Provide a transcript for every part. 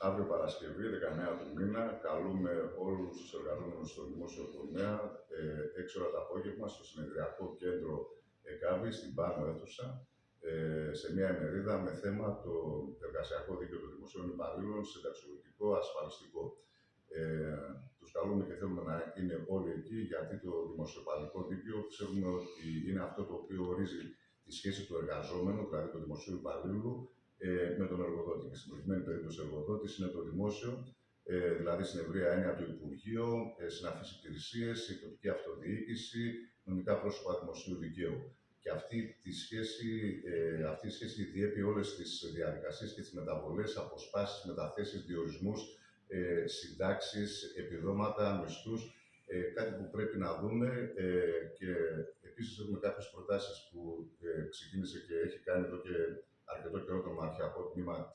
Αύριο Παρασκευή, 19 του μήνα, καλούμε όλους τους εργαζόμενους στο δημόσιο τομέα 6 ώρα το απόγευμα στο συνεδριακό κέντρο ΕΚΑΒΗ, στην Πάνο αίθουσα, σε μια ημερίδα με θέμα το εργασιακό δίκαιο των δημοσίων υπαλλήλων, συνταξιοδοτικό, ασφαλιστικό. Τους καλούμε και θέλουμε να είναι όλοι εκεί, γιατί το δημοσιοπαλληλικό δίκαιο ξέρουμε ότι είναι αυτό το οποίο ορίζει τη σχέση του εργαζόμενου, δηλαδή του δημοσίου υπαλλήλου, με τον εργοδότη. Και στην προκειμένη περίπτωση, ο εργοδότης είναι το δημόσιο, δηλαδή στην ευρεία έννοια του Υπουργείο, συναφείς υπηρεσίες, η τοπική αυτοδιοίκηση, νομικά πρόσωπα δημοσίου δικαίου. Και αυτή η σχέση διέπει όλες τις διαδικασίες και τις μεταβολές, αποσπάσεις, μεταθέσεις, διορισμούς, συντάξεις, επιδόματα, μισθούς. Κάτι που πρέπει να δούμε και επίσης έχουμε κάποιες προτάσεις που ξεκίνησε και έχει κάνει εδώ και αρκετό καιρό το μαρχιακό τμήμα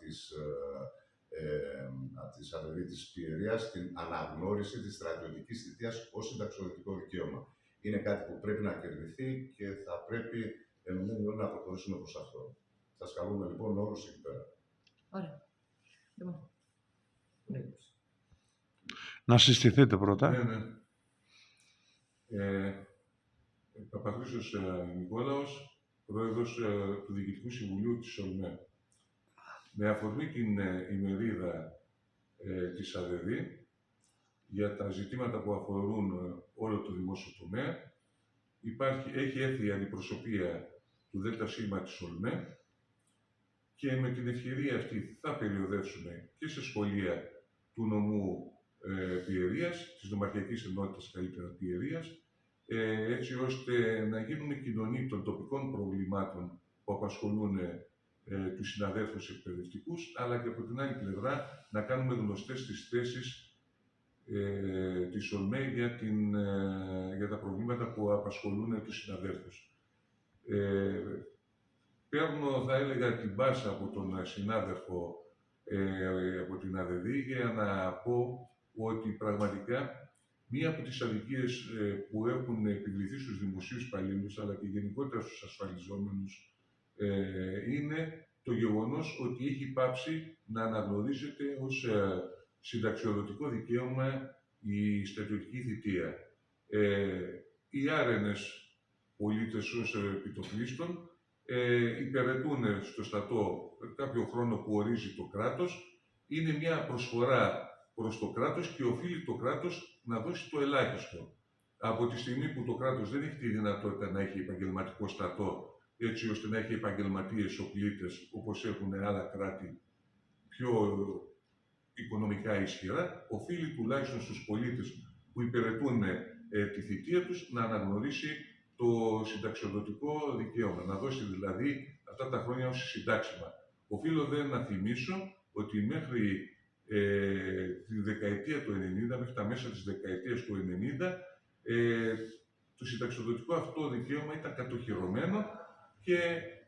της ΑΔΔ της Πιερίας, την αναγνώριση της στρατιωτικής θητείας ως συνταξιοδοτικό δικαίωμα. Είναι κάτι που πρέπει να κερδιθεί και θα πρέπει ενωμένοι όλοι να προχωρήσουμε προς αυτό. Σας καλούμε λοιπόν όλους εκεί πέρα. Ωραία. Λοιπόν. Να συστηθείτε πρώτα. Παπαχρήστος Νικόλαος, πρόεδρος του Διοικητικού Συμβουλίου της ΟΛΜΕ. Με αφορμή την ημερίδα της ΑΔΔ για τα ζητήματα που αφορούν όλο το δημόσιο τομέα, έχει έρθει η αντιπροσωπεία του ΔΣ της ΟΛΜΕ και με την ευκαιρία αυτή θα περιοδεύσουμε και σε σχολεία του νομού Πιερίας, της Νομαρχιακής Ενότητας καλύτερα Πιερίας, έτσι ώστε να γίνουμε κοινωνοί των τοπικών προβλημάτων που απασχολούν τους συναδέλφους εκπαιδευτικούς, αλλά και από την άλλη πλευρά να κάνουμε γνωστές τις θέσεις της ΟΛΜΕ για τα προβλήματα που απασχολούν τους συναδέλφους. Παίρνω, θα έλεγα, την πάσα από τον συνάδελφο από την ΑΔΔ για να πω ότι πραγματικά μία από τις αδικίες που έχουν επιβληθεί στους δημοσίους υπαλλήλους, αλλά και γενικότερα στους ασφαλιζόμενους, είναι το γεγονός ότι έχει πάψει να αναγνωρίζεται ως συνταξιοδοτικό δικαίωμα η στρατιωτική θητεία. Οι άρενες πολίτες ως επιτοπλίστων υπηρετούν στο στρατό κάποιο χρόνο που ορίζει το κράτος. Είναι μια προσφορά προς το κράτος και οφείλει το κράτος να δώσει το ελάχιστο. Από τη στιγμή που το κράτος δεν έχει τη δυνατότητα να έχει επαγγελματικό στρατό, έτσι ώστε να έχει επαγγελματίες οπλίτες, όπως έχουν άλλα κράτη πιο οικονομικά ισχυρά, οφείλει τουλάχιστον στους πολίτες που υπηρετούν τη θητεία τους να αναγνωρίσει το συνταξιοδοτικό δικαίωμα, να δώσει δηλαδή αυτά τα χρόνια ως συντάξιμα. Οφείλω δε να θυμίσω ότι μέχρι τη δεκαετία του 90, μέχρι τα μέσα της δεκαετίας του 90, το συνταξιοδοτικό αυτό δικαίωμα ήταν κατοχυρωμένο και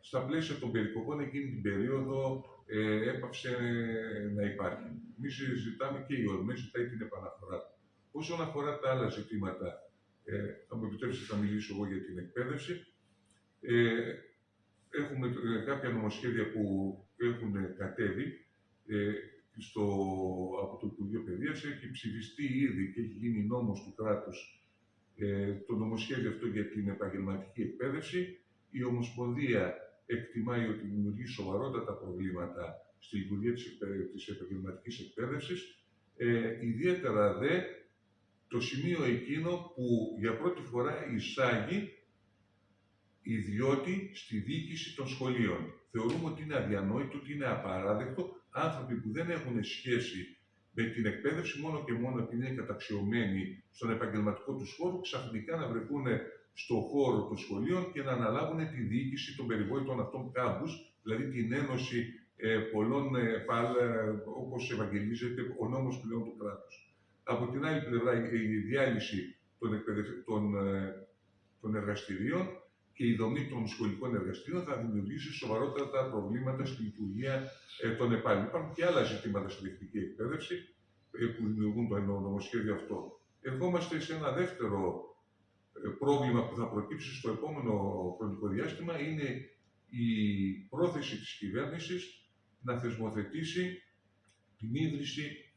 στα πλαίσια των περικοπών εκείνη την περίοδο έπαυσε να υπάρχει. Εμείς ζητάμε και η ΟΛΜΕ ζητάει την επαναφορά του. Όσον αφορά τα άλλα ζητήματα, θα μου επιτρέψετε να μιλήσω εγώ για την εκπαίδευση. Έχουμε κάποια νομοσχέδια που έχουν κατέβει από το Υπουργείο Παιδείας. Έχει ψηφιστεί ήδη και έχει γίνει νόμος του κράτους το νομοσχέδιο αυτό για την επαγγελματική εκπαίδευση. Η Ομοσπονδία εκτιμάει ότι δημιουργεί σοβαρότατα προβλήματα στη λειτουργία της επαγγελματικής εκπαίδευσης. Ιδιαίτερα δε το σημείο εκείνο που για πρώτη φορά εισάγει ιδιώτη στη διοίκηση των σχολείων. Θεωρούμε ότι είναι αδιανόητο, ότι είναι απαράδεκτο άνθρωποι που δεν έχουν σχέση με την εκπαίδευση, μόνο και μόνο επειδή είναι καταξιωμένοι στον επαγγελματικό τους χώρο, ξαφνικά να βρεθούν στον χώρο των σχολείων και να αναλάβουν τη διοίκηση των περιβόητων αυτών κάμπους, δηλαδή την ένωση πολλών όπως ευαγγελίζεται ο νόμος πλέον του κράτους. Από την άλλη πλευρά, η διάλυση των εργαστηρίων και η δομή των σχολικών εργαστηρίων θα δημιουργήσει σοβαρότατα προβλήματα στη λειτουργία των ΕΠΑΛ. Υπάρχουν και άλλα ζητήματα στη δευτική εκπαίδευση που δημιουργούν το νομοσχέδιο αυτό. Ερχόμαστε σε ένα δεύτερο πρόβλημα που θα προκύψει στο επόμενο χρονικό διάστημα, είναι η πρόθεση της κυβέρνησης να θεσμοθετήσει την ίδρυση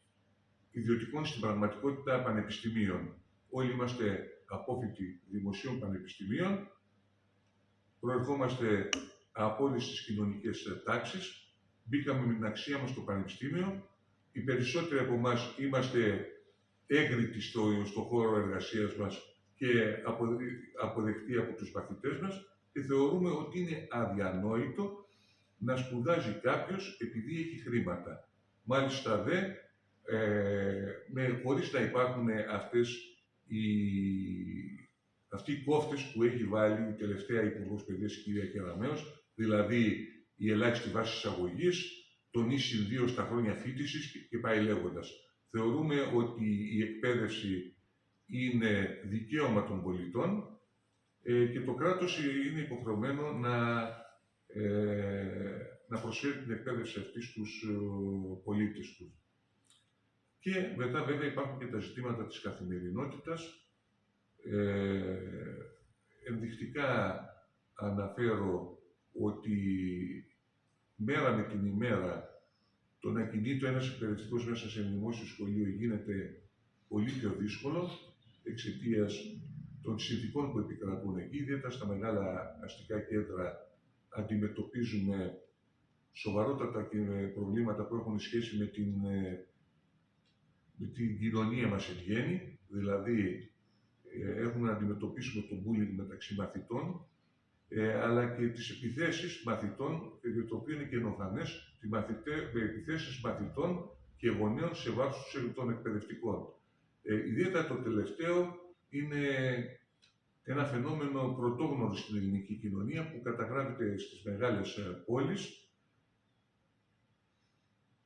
ιδιωτικών στην πραγματικότητα πανεπιστημίων. Όλοι είμαστε απόφοιτοι δημοσίων πανεπιστημίων, προερχόμαστε από όλες τις κοινωνικές τάξεις, μπήκαμε με την αξία μας στο πανεπιστήμιο, οι περισσότεροι από εμάς είμαστε έγκριτοι στο χώρο εργασίας μας και αποδεκτοί από τους μαθητές μας και θεωρούμε ότι είναι αδιανόητο να σπουδάζει κάποιος επειδή έχει χρήματα. Μάλιστα χωρίς να υπάρχουν αυτοί οι κόφτες που έχει βάλει η τελευταία Υπουργός Παιδείας, η κυρία Κεραμέως, δηλαδή η ελάχιστη βάση εισαγωγής, τον ίσιν 2 στα χρόνια φοιτησης και πάει λέγοντας. Θεωρούμε ότι η εκπαίδευση είναι δικαίωμα των πολιτών και το κράτος είναι υποχρεωμένο να προσφέρει την εκπαίδευση αυτή στους πολίτες του. Και μετά βέβαια υπάρχουν και τα ζητήματα της καθημερινότητας. Ενδεικτικά αναφέρω ότι μέρα με την ημέρα το να κινείται ένας εκπαιδευτικός μέσα σε δημόσιο σχολείο γίνεται πολύ πιο δύσκολο εξαιτίας των συνθηκών που επικρατούν εκεί. Ιδιαίτερα στα μεγάλα αστικά κέντρα αντιμετωπίζουμε σοβαρότατα προβλήματα που έχουν σχέση με την κοινωνία μας εν γέννη. Δηλαδή, έχουμε να αντιμετωπίσουμε το bullying μεταξύ μαθητών, αλλά και τις επιθέσεις μαθητών, το οποίο είναι καινοφανές, με επιθέσεις μαθητών και γονέων σε βάρος των εκπαιδευτικών. Ιδιαίτερα το τελευταίο είναι ένα φαινόμενο πρωτόγνωρο στην ελληνική κοινωνία που καταγράφεται στις μεγάλες πόλεις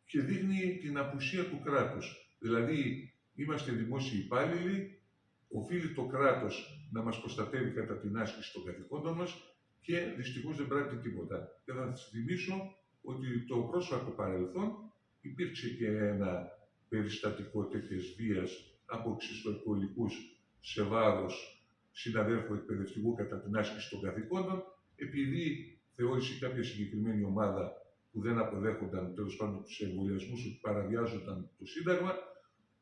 και δείχνει την απουσία του κράτους. Δηλαδή, είμαστε δημόσιοι υπάλληλοι, οφείλει το κράτος να μας προστατεύει κατά την άσκηση των καθηκόντων μας και δυστυχώς δεν πράττει τίποτα. Και θα σας θυμίσω ότι το πρόσφατο παρελθόν υπήρξε και ένα περιστατικό τέτοιας βίας από ξυστοεκολικούς σε βάρος συναδέλφου εκπαιδευτικού κατά την άσκηση των καθηκόντων, επειδή θεώρησε κάποια συγκεκριμένη ομάδα που δεν αποδέχονταν τέλος πάντων τους εμβολιασμούς ότι παραβιάζονταν το Σύνταγμα,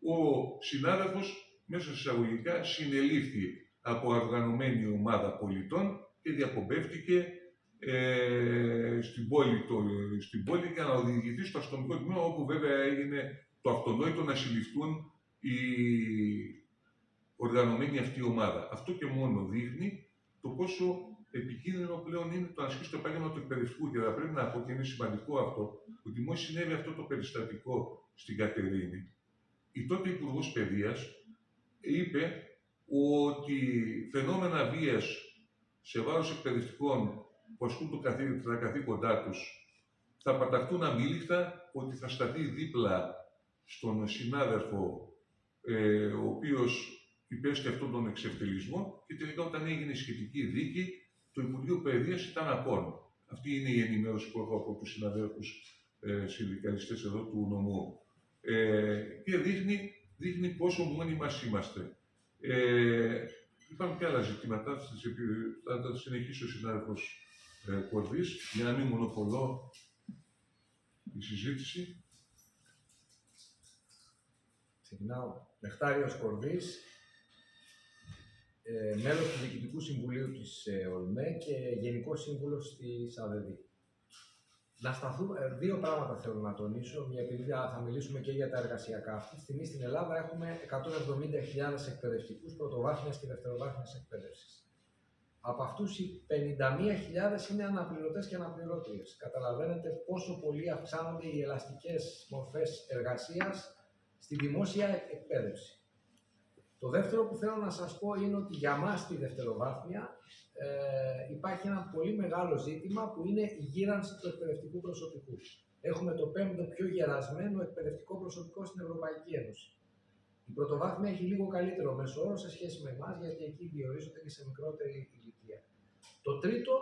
ο συνάδελφος μέσα σε εισαγωγικά συνελήφθη από οργανωμένη ομάδα πολιτών και διακομπεύτηκε στην πόλη για να οδηγηθεί στο αστυνομικό τμήμα, όπου βέβαια έγινε το αυτονόητο να συλληφθούν η οργανωμένη αυτή ομάδα. Αυτό και μόνο δείχνει το πόσο επικίνδυνο πλέον είναι το να ασκήσει το επάγγελμα του εκπαιδευτικού. Και θα πρέπει να πω, και είναι σημαντικό αυτό, ότι μόλις συνέβη αυτό το περιστατικό στην Κατερίνη, η τότε Υπουργός Παιδείας είπε ότι φαινόμενα βίας σε βάρος εκπαιδευτικών που ασκούν τα καθήκοντά τους θα παταχτούν αμήλικτα, ότι θα σταθεί δίπλα στον συνάδελφο ο οποίος υπέστη αυτόν τον εξευτελισμό και τελικά όταν έγινε η σχετική δίκη το Υπουργείο Παιδείας ήταν απόν. Αυτή είναι η ενημέρωση που έχω από τους συναδέλφους συνδικαλιστές εδώ του νομού. Και δείχνει πόσο μόνοι μας είμαστε. Υπάρχουν και άλλα ζητήματα, θα τα συνεχίσει ο συνάδελφος Κορδής, για να μην μονοπολώ η συζήτηση. Ξεκινάω. Λεχτάριος Κορδής, μέλος του Διοικητικού Συμβουλίου της ΟΛΜΕ και Γενικός Σύμβουλος της ΑΔΔ. Να σταθούμε, δύο πράγματα θέλω να τονίσω, επειδή θα μιλήσουμε και για τα εργασιακά. Αυτή τη στιγμή στην Ελλάδα έχουμε 170.000 εκπαιδευτικούς πρωτοβάθμιας και δευτεροβάθμιας εκπαίδευσης. Από αυτούς οι 51.000 είναι αναπληρωτές και αναπληρώτριες. Καταλαβαίνετε πόσο πολύ αυξάνονται οι ελαστικές μορφές εργασίας στη δημόσια εκπαίδευση. Το δεύτερο που θέλω να σας πω είναι ότι για μας στη δευτεροβάθμια υπάρχει ένα πολύ μεγάλο ζήτημα που είναι η γύρανση του εκπαιδευτικού προσωπικού. Έχουμε το 5ο πιο γερασμένο εκπαιδευτικό προσωπικό στην Ευρωπαϊκή Ένωση. Η πρωτοβάθμια έχει λίγο καλύτερο μέσο όρο σε σχέση με εμάς, γιατί εκεί διορίζονται και σε μικρότερη ηλικία. Το τρίτο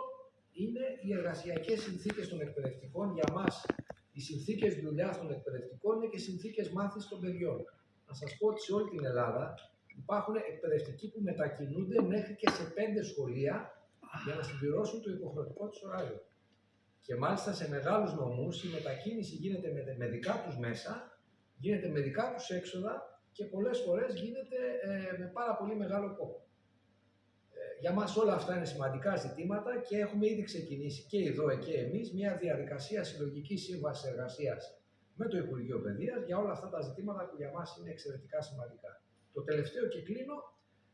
είναι οι εργασιακές συνθήκες των εκπαιδευτικών. Για μας, οι συνθήκες δουλειάς των εκπαιδευτικών είναι και συνθήκες μάθησης των παιδιών. Να σας πω ότι σε όλη την Ελλάδα υπάρχουν εκπαιδευτικοί που μετακινούνται μέχρι και σε 5 σχολεία για να συμπληρώσουν το υποχρεωτικό τους ωράριο. Και μάλιστα σε μεγάλους νομούς η μετακίνηση γίνεται με δικά τους μέσα γίνεται με δικά τους έξοδα και πολλές φορές γίνεται με πάρα πολύ μεγάλο κόπο. Για μας όλα αυτά είναι σημαντικά ζητήματα και έχουμε ήδη ξεκινήσει και η ΔΟΕ και εμείς μια διαδικασία συλλογικής σύμβασης εργασίας με το Υπουργείο Παιδείας για όλα αυτά τα ζητήματα που για μας είναι εξαιρετικά σημαντικά. Το τελευταίο και κλείνω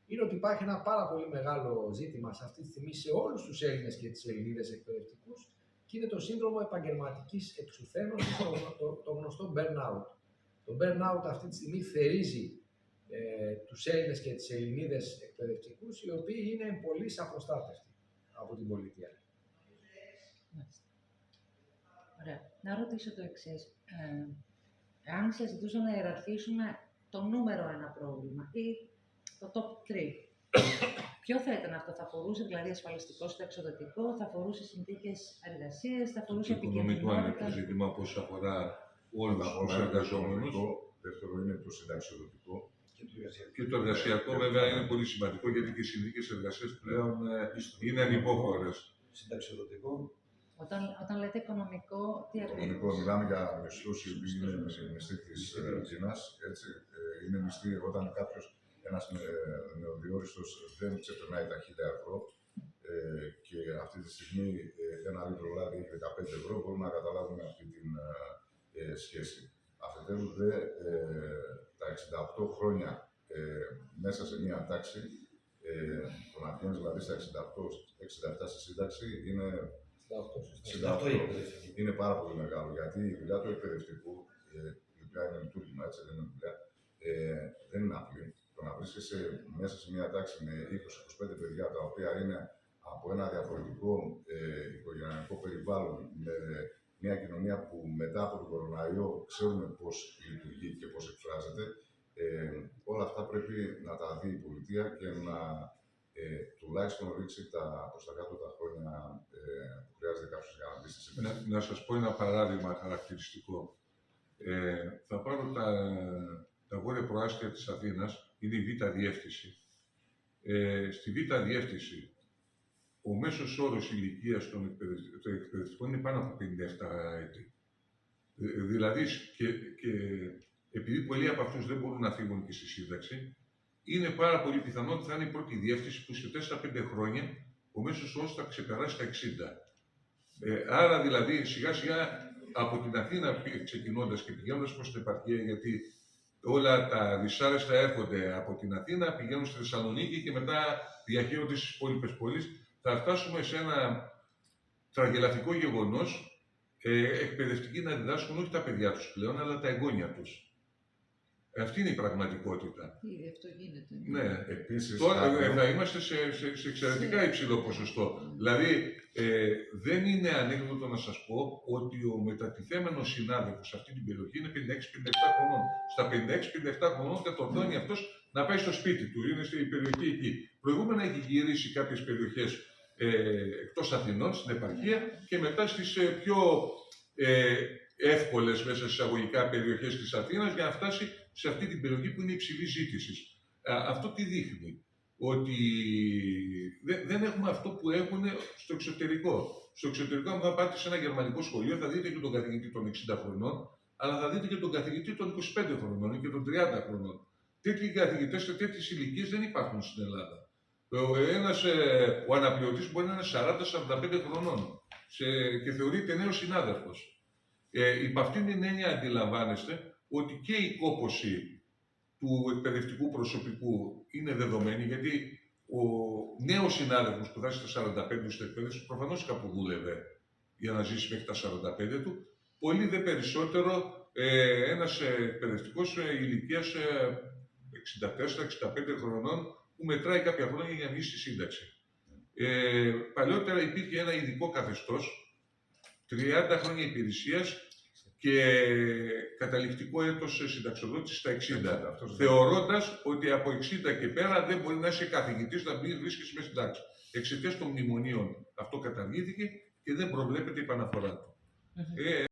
είναι ότι υπάρχει ένα πάρα πολύ μεγάλο ζήτημα σε αυτή τη στιγμή σε όλους τους Έλληνες και τις Ελληνίδες εκπαιδευτικούς και είναι το σύνδρομο επαγγελματικής εξουθένωσης, το γνωστό burnout. Το burnout αυτή τη στιγμή θερίζει τους Έλληνες και τις Ελληνίδες εκπαιδευτικούς, οι οποίοι είναι πολύ απροστάτευτοι από την πολιτεία. Ωραία. Να ρωτήσω το εξής. Αν σας ζητούσα να ιεραρχήσουμε το νούμερο ένα πρόβλημα ή το top 3, ποιο θα ήταν αυτό? Θα αφορούσε δηλαδή ασφαλιστικό συνταξιοδοτικό, θα αφορούσε συνθήκες εργασίας, θα αφορούσε Το οικονομικό είναι επικοινωνία? το ζήτημα που αφορά όλους τους εργαζόμενους. Δεύτερο είναι το συνταξιοδοτικό. Και το εργασιακό βέβαια είναι πολύ σημαντικό γιατί και οι συνθήκες εργασίας πλέον είναι ανυπόφορες. Συνταξιοδοτικό. Όταν λέτε οικονομικό, τι ακριβώς? Οικονομικό, μιλάμε για μισθούς οι οποίοι είναι μισθοί της Κίνας. Είναι μισθοί όταν κάποιος, ένας νεοδιόριστος, δεν ξεπερνάει τα 1.000 ευρώ και αυτή τη στιγμή ένα λίτρο λάδι έχει 15 ευρώ, μπορούμε να καταλάβουμε αυτή τη σχέση. Αφετέρου δε, τα 68 χρόνια μέσα σε μία τάξη, το να βγαίνεις δηλαδή στα 68-67 στη σύνταξη είναι 68. Είναι πάρα πολύ μεγάλο, γιατί η δουλειά του εκπαιδευτικού, η οποία είναι λειτουργήμα, έτσι δεν είναι δουλειά, δεν είναι απλή. Το να βρίσκεσαι μέσα σε μια τάξη με 20-25 παιδιά, τα οποία είναι από ένα διαφορετικό οικογενειακό περιβάλλον, με μια κοινωνία που μετά από τον κοροναϊό ξέρουμε πώς λειτουργεί και πώς εκφράζεται, όλα αυτά πρέπει να τα δει η πολιτεία και να τουλάχιστον ρίξει προς τα κάτω τα χρόνια που χρειάζεται κάποιος για να μπει στη σύνταξη. Να σας πω ένα παράδειγμα χαρακτηριστικό. Θα πάρω τα βόρεια προάστια της Αθήνας, είναι η Β' Διεύθυνση. Στη Β' Διεύθυνση, ο μέσος όρος ηλικίας των εκπαιδευτικών είναι πάνω από 57 έτη. Δηλαδή, και επειδή πολλοί από αυτούς δεν μπορούν να φύγουν και στη σύνταξη, είναι πάρα πολύ πιθανό ότι θα είναι η πρώτη διεύθυνση που σε 4-5 χρόνια ο μέσος όρος θα ξεπεράσει τα 60. Άρα δηλαδή σιγά σιγά από την Αθήνα ξεκινώντας και πηγαίνοντας προς την επαρχία, γιατί όλα τα δυσάρεστα έρχονται από την Αθήνα, πηγαίνουν στη Θεσσαλονίκη και μετά διαχέονται στις υπόλοιπες πόλεις, θα φτάσουμε σε ένα τραγελαφικό γεγονός, εκπαιδευτικοί να διδάσκουν όχι τα παιδιά τους πλέον, αλλά τα εγγόνια τους. Αυτή είναι η πραγματικότητα. Ήδη αυτό γίνεται. Ναι. Επίσης, Τώρα θα είμαστε σε εξαιρετικά υψηλό ποσοστό. Δηλαδή, δεν είναι ανέκδοτο να σας πω ότι ο μετατιθέμενος συνάδελφος σε αυτή την περιοχή είναι 56-57 χρονών. Στα 56-57 χρονών κατορθώνει αυτός να πάει στο σπίτι του, είναι στην περιοχή εκεί. Προηγούμενα έχει γυρίσει κάποιες περιοχές εκτός Αθηνών, στην επαρχία και μετά στις πιο εύκολες μέσα εισαγωγικά περιοχές της Αθήνας για να φτάσει σε αυτή την περιοχή που είναι υψηλή ζήτηση. Αυτό τι δείχνει? Ότι δεν έχουμε αυτό που έχουν στο εξωτερικό. Στο εξωτερικό, αν θα πάτε σε ένα γερμανικό σχολείο, θα δείτε και τον καθηγητή των 60 χρονών, αλλά θα δείτε και τον καθηγητή των 25 χρονών ή και των 30 χρονών. Τέτοιοι καθηγητές σε τέτοιες ηλικίες δεν υπάρχουν στην Ελλάδα. Ο αναπληρωτής μπορεί να είναι 40-45 χρονών και θεωρείται νέος συνάδελφος. Υπ' αυτήν την έννοια αντιλαμβάνεστε ότι και η κόπωση του εκπαιδευτικού προσωπικού είναι δεδομένη, γιατί ο νέος συνάδελφος που θα είσαι στα 45 του στην εκπαίδευση προφανώς κάπου δούλευε για να ζήσει μέχρι τα 45 του, πολύ δε περισσότερο ένας εκπαιδευτικός ηλικίας 64-65 χρονών που μετράει κάποια χρόνια για να βγει στη σύνταξη. Παλιότερα υπήρχε ένα ειδικό καθεστώς, 30 χρόνια υπηρεσίας και καταληκτικό έτος συνταξιοδότηση στα 60. Θεωρώντας ότι από 60 και πέρα δεν μπορεί να είσαι καθηγητής να μην βρίσκεσαι μέσα στην τάξη. Εξαιτίας των μνημονίων αυτό καταργήθηκε και δεν προβλέπεται η επαναφορά του.